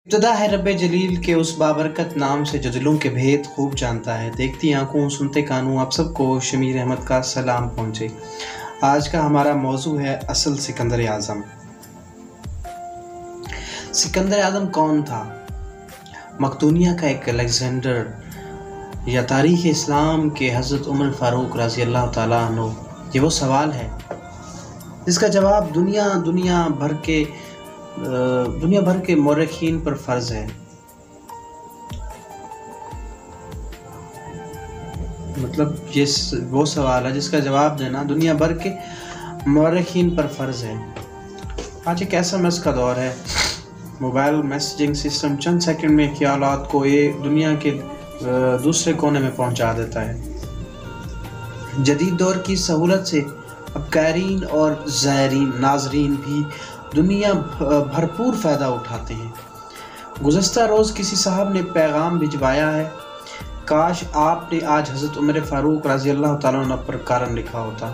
इब्तिदा है रब्बे जलील के उस बाबरकत नाम से जो दिलों के भेद खूब जानता है। देखती आंखों सुनते कानों आप सबको शमीर अहमद का सलाम पहुँचे। आज का हमारा मौजू है असल सिकंदर आज़म। सिकंदर आज़म कौन था? मकदूनिया का एक अलेक्जेंडर या तारीख़ इस्लाम के हज़रत उमर फ़ारूक रज़ी अल्लाह ताला अन्हु? ये वो सवाल है जिसका जवाब दुनिया भर के मौरखीन पर फ़र्ज़ है। मतलब ये वो सवाल है जिसका जवाब देना दुनिया भर के मौरखीन पर फ़र्ज़ है। आज एक SMS का दौर है। मोबाइल मैसेजिंग सिस्टम चंद सेकंड में ख्यालात को ये दुनिया के दूसरे कोने में पहुंचा देता है। जदीद दौर की सहूलत से अब क़ारीन और ज़ायरीन नाज़रीन भी दुनिया भरपूर फ़ायदा उठाते हैं। गुज़श्ता रोज़ किसी साहब ने पैगाम भिजवाया है, काश आपने आज हज़रत उमर फ़ारूक रज़ी अल्लाह ताला अन्हु पर कारण लिखा होता।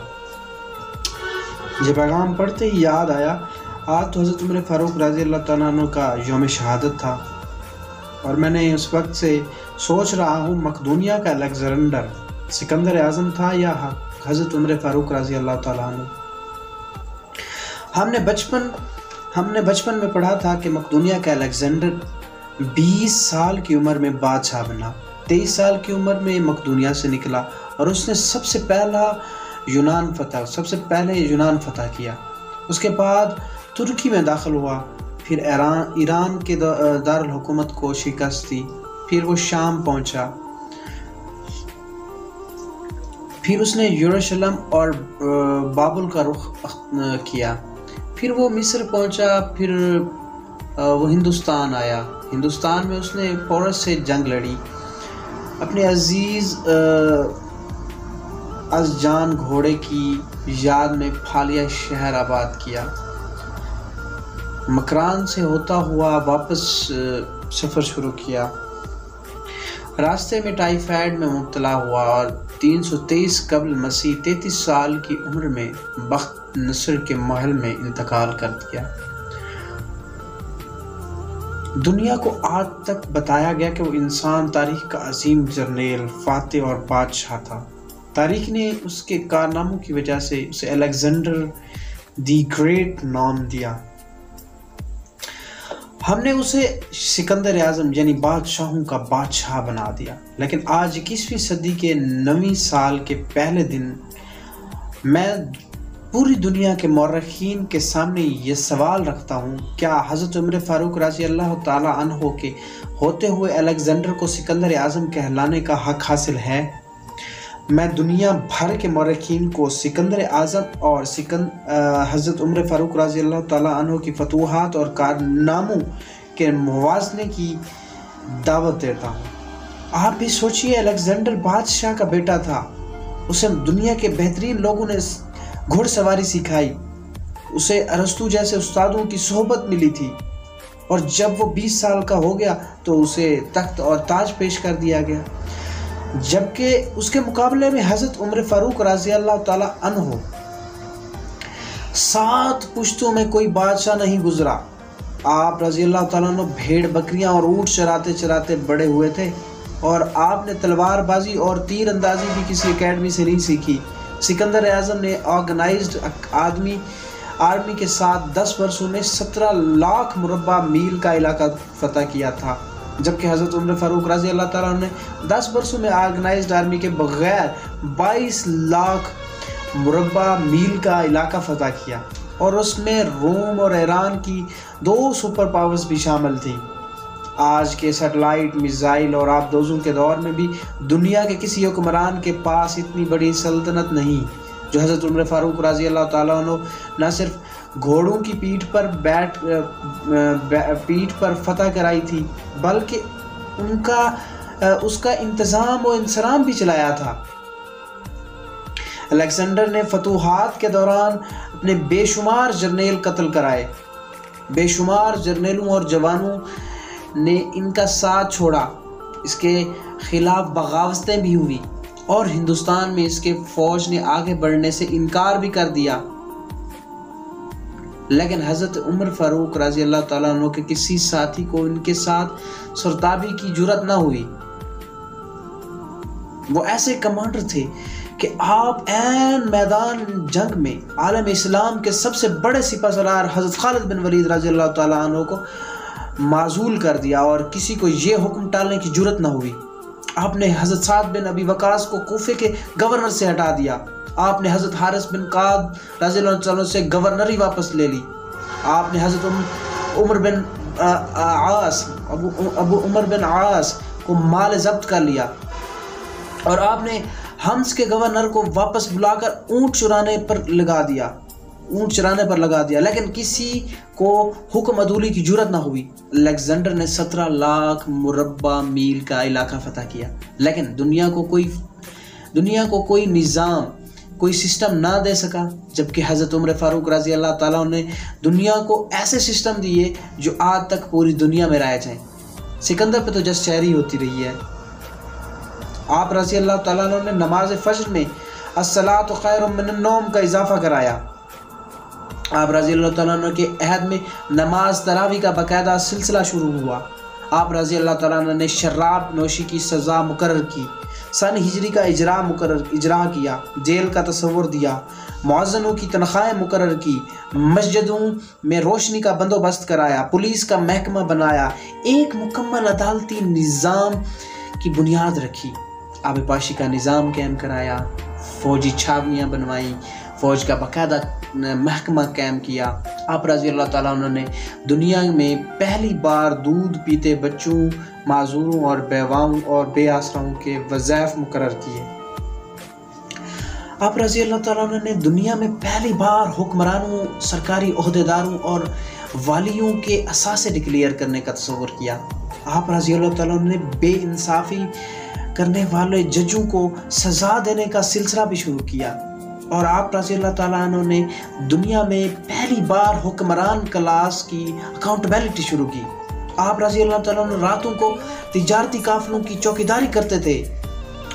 ये पैगाम पढ़ते ही याद आया, आज तो हज़रत उमर फ़ारूक रज़ी अल्लाह ताला अन्हु का यौम शहादत था और मैंने उस वक्त से सोच रहा हूँ मकदूनिया का अलेक्जेंडर सिकंदर आज़म था या हज़रत उमर फ़ारूक रज़ी अल्लाह ताला अन्हु। हमने बचपन में पढ़ा था कि मकदूनिया का अलेक्जेंडर 20 साल की उम्र में बादशाह बना। 23 साल की उम्र में मकदूनिया से निकला और उसने सबसे पहले यूनान फतह किया। उसके बाद तुर्की में दाखिल हुआ, फिर ईरान के दारुल हुकूमत को शिकस्त दी, फिर वो शाम पहुंचा, फिर उसने यरूशलेम और बाबुल का रुख किया, फिर वो मिस्र पहुंचा, फिर वो हिंदुस्तान आया। हिंदुस्तान में उसने पोरस से जंग लड़ी, अपने अजीज़ अज़जान घोड़े की याद में फालिया शहर आबाद किया। मकरान से होता हुआ वापस सफ़र शुरू किया। रास्ते में टाइफाइड में मुब्तला हुआ और 323 कबल मसीह 33 साल की उम्र में बख्त नसर के महल में इंतकाल कर दिया। दुनिया को आज तक बताया गया कि वो इंसान तारीख का अजीम जर्नेल, फातेह और बादशाह था। तारीख ने उसके कारनामों की वजह से उसे अलेक्जेंडर दी ग्रेट नाम दिया। हमने उसे सिकंदर आज़म यानी बादशाहों का बादशाह बना दिया। लेकिन आज 21वीं सदी के 9वीं साल के पहले दिन मैं पूरी दुनिया के मौरखीन के सामने ये सवाल रखता हूँ, क्या हज़रत उमर फ़ारूक रज़ी अल्लाह ताला अन्हु के होते हुए अलेक्जेंडर को सिकंदर आज़म कहलाने का हक हासिल है? मैं दुनिया भर के मौरखीन को सिकंदर आज़म और हज़रत उमर फ़ारूक रज़ी अल्लाह ताला अन्हु की फतूहात और कारनामों के मुवाज़ने की दावत देता हूँ। आप भी सोचिए, अलेक्जेंडर बादशाह का बेटा था। उसे दुनिया के बेहतरीन लोगों ने घुड़सवारी सिखाई, उसे अरस्तु जैसे उस्तादों की सोहबत मिली थी और जब वो 20 साल का हो गया तो उसे तख्त और ताज पेश कर दिया गया। जबकि उसके मुकाबले में हज़रत उमर फ़ारूक रज़ी अल्लाह ताला अन्हु 7 पुश्तों में कोई बादशाह नहीं गुजरा। आप रज़ी अल्लाह ताला अन्हु भेड़ बकरियां और ऊँट चराते चराते बड़े हुए थे और आपने तलवारबाजी और तीर अंदाजी भी किसी एकेडमी से नहीं सीखी। सिकंदर आज़म ने ऑर्गेनाइज्ड आर्मी के साथ 10 वर्षों में 17 लाख मुरब्बा मील का इलाका फतह किया था, जबकि हज़रत उमर फ़ारूक रज़ी अल्लाह ताला ने 10 वर्षों में ऑर्गेनाइज्ड आर्मी के बगैर 22 लाख मुरब्बा मील का इलाका फतह किया और उसमें रोम और ईरान की 2 सुपर पावर्स भी शामिल थी। आज के सैटेलाइट, मिसाइल और आबदोज़ों के दौर में भी दुनिया के किसी हुक्मरान के पास इतनी बड़ी सल्तनत नहीं जो हज़रत उमर फ़ारूक रज़ी अल्लाह ताला अन्हु न सिर्फ घोड़ों की पीठ पर फतह कराई थी, बल्कि उसका इंतज़ाम व इंसराम भी चलाया था। अलेक्जेंडर ने फतूहात के दौरान अपने बेशुमार जर्नेल कत्ल कराए। बेशुमार जर्नेलों और जवानों ने इनका साथ छोड़ा। इसके खिलाफ बगावतें भी हुई और हिंदुस्तान में इसके फौज ने आगे बढ़ने से इनकार भी कर दिया। लेकिन हज़रत उमर फारूक रज़ी अल्लाह ताला अन्हु के किसी साथी को इनके साथ सुरताबी की जुर्रत ना हुई। वो ऐसे कमांडर थे कि आप ऐन मैदान जंग में आलम इस्लाम के सबसे बड़े सिपहसालार हज़रत खालिद बिन वलीद रज़ी अल्लाह ताला अन्हु को माजूल कर दिया और किसी को ये हुक्म टालने की जुर्रत ना हुई। आपने हज़रत साद बिन अबी वकास को कूफे के गवर्नर से हटा दिया। आपने हज़रत हारिस बिन काद रज़ी अल्लाह ताला से गवर्नरी वापस ले ली। आपने हज़रत उमर बिन अबू उमर बिन आस को माल जब्त कर लिया और आपने हम्स के गवर्नर को वापस बुलाकर ऊँट चुराने पर लगा दिया, लेकिन किसी को हुक्म अदूली की जुर्रत ना हुई। अलेक्जेंडर ने 17 लाख मुरब्बा मील का इलाका फतह किया, लेकिन दुनिया को कोई निज़ाम, कोई सिस्टम ना दे सका, जबकि हज़रत उमर फारूक रज़ी अल्लाह ताला ने दुनिया को ऐसे सिस्टम दिए जो आज तक पूरी दुनिया में राइज हैं। सिकंदर पे तो जस्ट शहरी होती रही है। आप रज़ी अल्लाह ताला ने नमाज फज्र में अस्सलातु खैरुम मिनन नौम का इजाफा कराया। आप रज़ी अल्लाह ताला के अहद में नमाज तरावी का बाकायदा सिलसिला शुरू हुआ। आप रज़ी अल्लाह ताला ने शराब नोशी की सज़ा मुकर्रर की, सन हिजरी का इजरा किया, जेल का तस्वुर दिया, मुअज़्ज़िनों की तनख्वाहें मुकर्रर की, मस्जिदों में रोशनी का बंदोबस्त कराया, पुलिस का महकमा बनाया, एक मुकम्मल अदालती निज़ाम की बुनियाद रखी, आबपाशी का निज़ाम कायम कराया, फ़ौजी छावनियाँ बनवाई, फ़ौज का बाकायदा महकमा कायम किया। आप रज़ी अल्लाह ताला ने दुनिया में पहली बार दूध पीते बच्चों, माजूरों और बेवाओं और बेआसराओं के वज़ाइफ मुकर्रर किए। आप रज़ी अल्लाह ताला ने दुनिया में पहली बार हुक्मरानों, सरकारी ओहदेदारों और वालियों के असासे डिक्लेयर करने का तस्वुर किया। आप रज़ी अल्लाह ताला ने बेइंसाफ़ी करने वाले जजों को सज़ा देने का सिलसिला भी शुरू किया। और आप रज़ी अल्लाह ताला अन्हु ने दुनिया में पहली बार हुक्मरान क्लास की अकाउंटेबिलिटी शुरू की। आप रज़ी अल्लाह ताला अन्हु रातों को तिजारती काफिलों की चौकीदारी करते थे।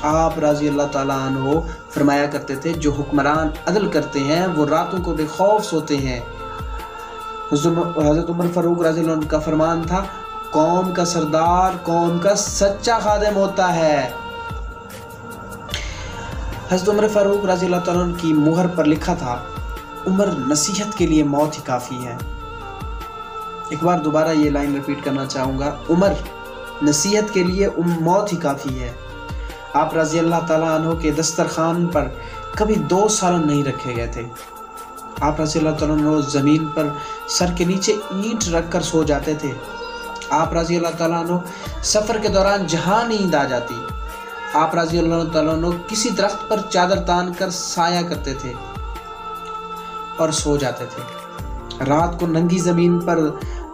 आप रज़ी अल्लाह ताला अन्हु फरमाया करते थे, जो हुक्मरान अदल करते हैं वो रातों को बेखौफ सोते हैं। हज़रत उमर फारूक रज़ी अल्लाह अन्हु का फरमान था, कौम का सरदार कौम का सच्चा खादिम होता है। हज़रत उमर फारूक रज़ी अल्लाह ताला अन्हु की मुहर पर लिखा था, उमर नसीहत के लिए मौत ही काफ़ी है। एक बार दोबारा ये लाइन रिपीट करना चाहूँगा, उमर नसीहत के लिए मौत ही काफ़ी है। आप रज़ी अल्लाह ताला अन्हु के दस्तरखान पर कभी 2 सालन नहीं रखे गए थे। आप रज़ी अल्लाह ताला अन्हु ज़मीन पर सर के नीचे ईंट रख कर सो जाते थे। आप रज़ी अल्लाह ताला अन्हु सफ़र के दौरान जहाँ नींद आ जाती, आप रज़ी अल्लाह ताला अन्हु किसी दरख्त पर चादर तान कर साया करते थे और सो जाते थे। रात को नंगी ज़मीन पर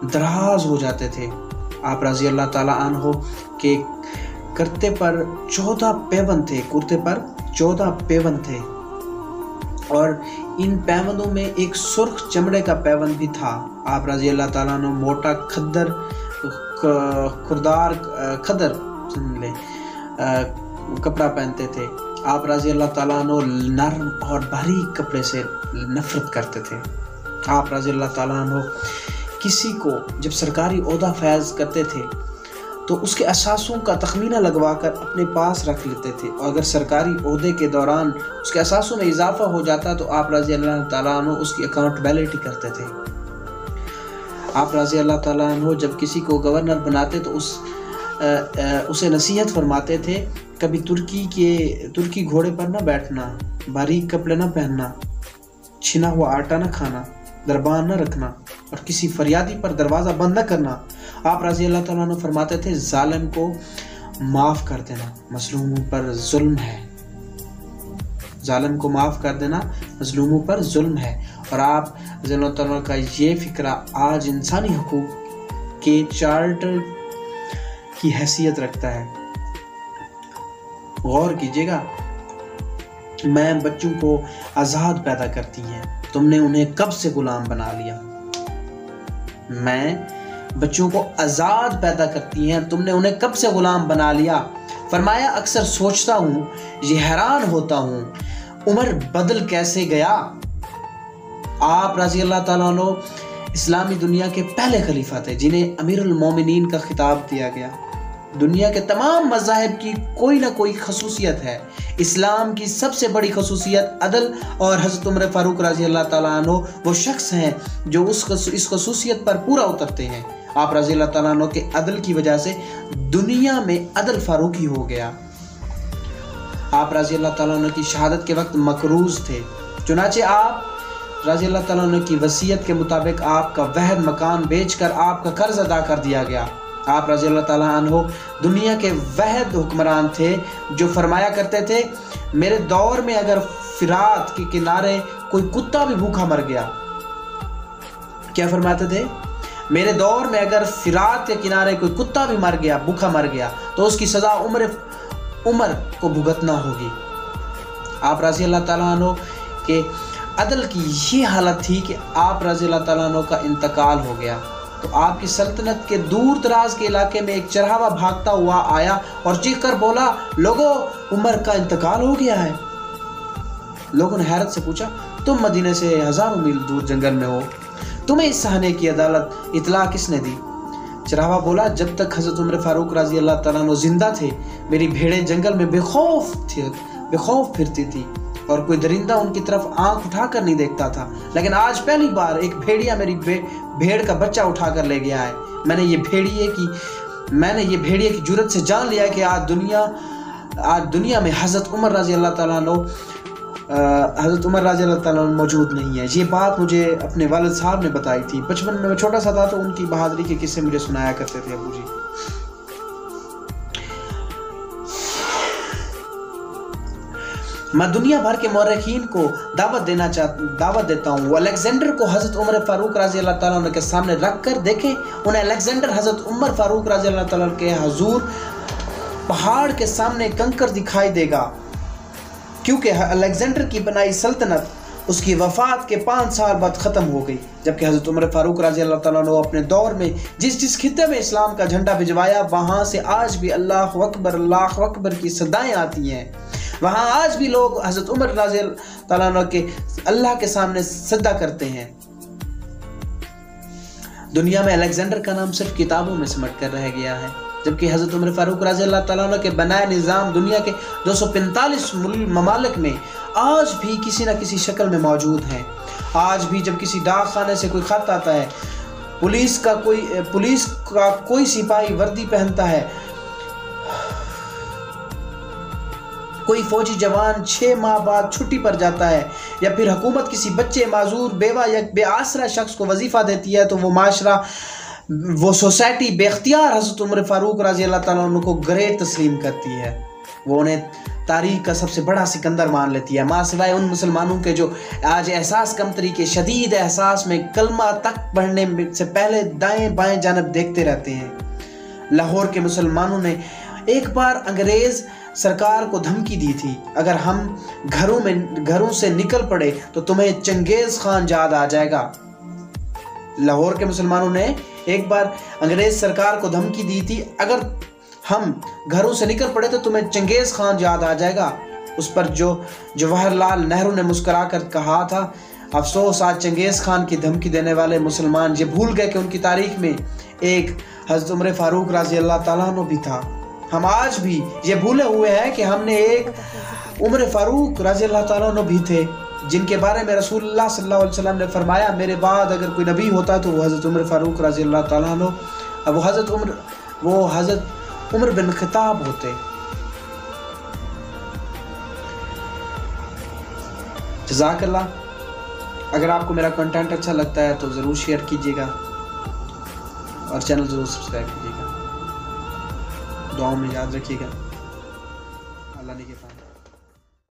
दराज हो जाते थे। आप रज़ी अल्लाह ताला अन्हु के कुर्ते पर 14 पैबंद थे और इन पैबंदों में एक सुर्ख चमड़े का पैबंद भी था। आप रज़ी अल्लाह ताला अन्हु मोटा खद्दर कपड़ा पहनते थे। आप रज़ी अल्लाह ताला अन्हु नरम और बारीक कपड़े से नफरत करते थे। आप रज़ी अल्लाह ताला अन्हु किसी को जब सरकारी ओहदा फैज़ करते थे तो उसके असासों का तखमीना लगवाकर अपने पास रख लेते थे, और अगर सरकारी ओहदे के दौरान उसके असासों में इजाफा हो जाता तो आप रज़ी अल्लाह ताला अन्हु उसकी अकाउंटेबिलिटी करते थे। आप रज़ी अल्लाह ताला अन्हु जब किसी को गवर्नर बनाते तो उसे नसीहत फरमाते थे, कभी तुर्की घोड़े पर ना बैठना, बारीक कपड़े ना पहनना, छिना हुआ आटा ना खाना, दरबान ना रखना और किसी फरियादी पर दरवाज़ा बंद न करना। आप रज़ी अल्लाह ताला अन्हु फरमाते थे, जालिम को माफ़ कर देना मज़लूमों पर जुल्म है। जालिम को माफ़ कर देना मज़लूमों पर जुल्म है। और आप रज़ी अल्लाह ताला का ये फ़िक्रा आज इंसानी हकूक़ के चार्टर की हैसियत रखता है। गौर कीजिएगा, मैं बच्चों को आज़ाद पैदा करती हैं, तुमने उन्हें कब से गुलाम बना लिया। मैं बच्चों को आज़ाद पैदा करती हैं, तुमने उन्हें कब से गुलाम बना लिया। फरमाया, अक्सर सोचता हूँ, ये हैरान होता हूँ, उमर बदल कैसे गया। आप रज़ी अल्लाह ताला अन्हु इस्लामी दुनिया के पहले खलीफा थे जिन्हें अमीरुल मोमिनीन का खिताब दिया गया। दुनिया के तमाम मज़ाहिब की कोई ना कोई खसूसियत है। इस्लाम की सबसे बड़ी खसूसियत अदल, और हज़रत उमर फ़ारूक रज़ी अल्लाह ताला अन्हु वो शख्स हैं जो इस खसूसियत पर पूरा उतरते हैं। आप रज़ी अल्लाह ताला अन्हु के अदल की वजह से दुनिया में अदल फ़ारूकी हो गया। आप रज़ी अल्लाह ताला अन्हु की शहादत के वक्त मकरूज़ थे, चुनाचे आप रज़ी अल्लाह ताला अन्हु की वसीयत के मुताबिक आपका वहद मकान बेचकर आपका कर्ज अदा कर दिया गया। आप रज़ी अल्लाह ताला अन्हु दुनिया के वहद हुक्मरान थे जो फरमाया करते थे, मेरे दौर में अगर फिरात के किनारे कोई कुत्ता भी भूखा मर गया, क्या फरमाते थे, मेरे दौर में अगर फिरात के किनारे कोई कुत्ता भी मर गया, भूखा मर गया, तो उसकी सज़ा उम्र को भुगतना होगी। आप रज़ी अल्लाह ताला अन्हु के अदल की ये हालत थी कि आप रज़ी अल्लाह ताला अन्हु का इंतकाल हो गया तो आपकी सल्तनत के दूर दराज के इलाके में एक चरवाहा भागता हुआ आया और चीख कर बोला, लोगों, उमर का इंतकाल हो गया है। लोगों ने हैरत से पूछा, तुम मदीने से हजारों मील दूर जंगल में हो, तुम्हें इस सहने की अदालत इतला किसने दी? चरवाहा बोला, जब तक हज़रत उमर फ़ारूक रज़ी अल्लाह ताला अन्हु जिंदा थे, मेरी भेड़ें जंगल में बेखौफ फिरती थी और कोई दरिंदा उनकी तरफ आंख उठाकर नहीं देखता था। लेकिन आज पहली बार एक भेड़िया मेरी भेड़ का बच्चा उठाकर ले गया है। मैंने ये भेड़िए की जुर्रत से जान लिया है कि आज दुनिया में हज़रत उमर रज़ी अल्लाह ताला अन्हु मौजूद नहीं है। ये बात मुझे अपने वालिद साहब ने बताई थी। बचपन में मैं छोटा सा था तो उनकी बहादुरी के किस्से मुझे सुनाया करते थे अबू जी। मैं दुनिया भर के मौरखीन को दावत देता हूँ, वो अलेक्जेंडर को हज़रत उमर फ़ारूक रज़ी अल्लाह ताला अन्हु के सामने रख कर देखें। उन्हें अलेक्जेंडर हज़रत उमर फ़ारूक रज़ी अल्लाह ताला अन्हु के हुजूर पहाड़ के सामने कंकर दिखाई देगा, क्योंकि अलेक्जेंडर की बनाई सल्तनत उसकी वफ़ात के 5 साल बाद ख़त्म हो गई, जबकि हज़रत उमर फ़ारूक रज़ी अल्लाह ताला अन्हु अपने दौर में जिस खित्ते में इस्लाम का झंडा भिजवाया, वहाँ से आज भी अल्लाह अकबर की सदाएँ आती हैं। वहाँ आज भी लोग हज़रत उमर रज़ी अल्लाह ताला अन्हु के अल्लाह के सामने सजदा करते हैं। दुनिया में अलेक्जेंडर का नाम सिर्फ किताबों में सिमट कर रह गया है, जबकि हज़रत उमर फ़ारूक रज़ी अल्लाह ताला अन्हु के बनाए निज़ाम दुनिया के 245 ममालिक में आज भी किसी न किसी शक्ल में मौजूद हैं। आज भी जब किसी डाक खाने से कोई खत आता है, पुलिस का कोई सिपाही वर्दी पहनता है, कोई फौजी जवान 6 माह बाद छुट्टी पर जाता है, या फिर हुकूमत किसी बच्चे, माजूर, बेवा या बेआसरा शख्स को वजीफ़ा देती है, तो वो सोसाइटी बेख्तियार हज़रत उमर फ़ारूक रज़ी अल्लाह ताला अन्हु को ग्रेट तस्लीम करती है। वो उन्हें तारीख़ का सबसे बड़ा सिकंदर मान लेती है, माँ सिवाय उन मुसलमानों के जो आज एहसास कमतरी के शदीद एहसास में कलमा तक पढ़ने से पहले दाएं बाएं जानब देखते रहते हैं। लाहौर के मुसलमानों ने एक बार अंग्रेज़ सरकार को धमकी दी थी, अगर हम घरों से निकल पड़े तो तुम्हें चंगेज़ खान याद आ जाएगा। लाहौर के मुसलमानों ने एक बार अंग्रेज़ सरकार को धमकी दी थी, अगर हम घरों से निकल पड़े तो तुम्हें चंगेज़ खान याद आ जाएगा। उस पर जवाहरलाल नेहरू ने मुस्कुरा कर कहा था, अफसोस आज चंगेज़ खान की धमकी देने वाले मुसलमान ये भूल गए कि उनकी तारीख में एक हज़रत उमर फ़ारूक रज़ी अल्लाह ताला अन्हु भी था। हम आज भी ये भूले हुए हैं कि हमने एक उमर फ़ारूक रज़ी अल्लाह ताला अन्हु भी थे, जिनके बारे में रसूलुल्लाह सल्लल्लाहु अलैहि वसल्लम ने फरमाया, मेरे बाद अगर कोई नबी होता तो वो हज़रत उमर फ़ारूक रज़ी अल्लाह ताला अन्हु, वो हज़रत उमर बिन ख़त्ताब होते। जज़ाकल्लाह। अगर आपको मेरा कंटेंट अच्छा लगता है तो ज़रूर शेयर कीजिएगा और चैनल ज़रूर सब्सक्राइब कीजिएगा। दुआओं में याद रखिएगा। अल्लाह ने के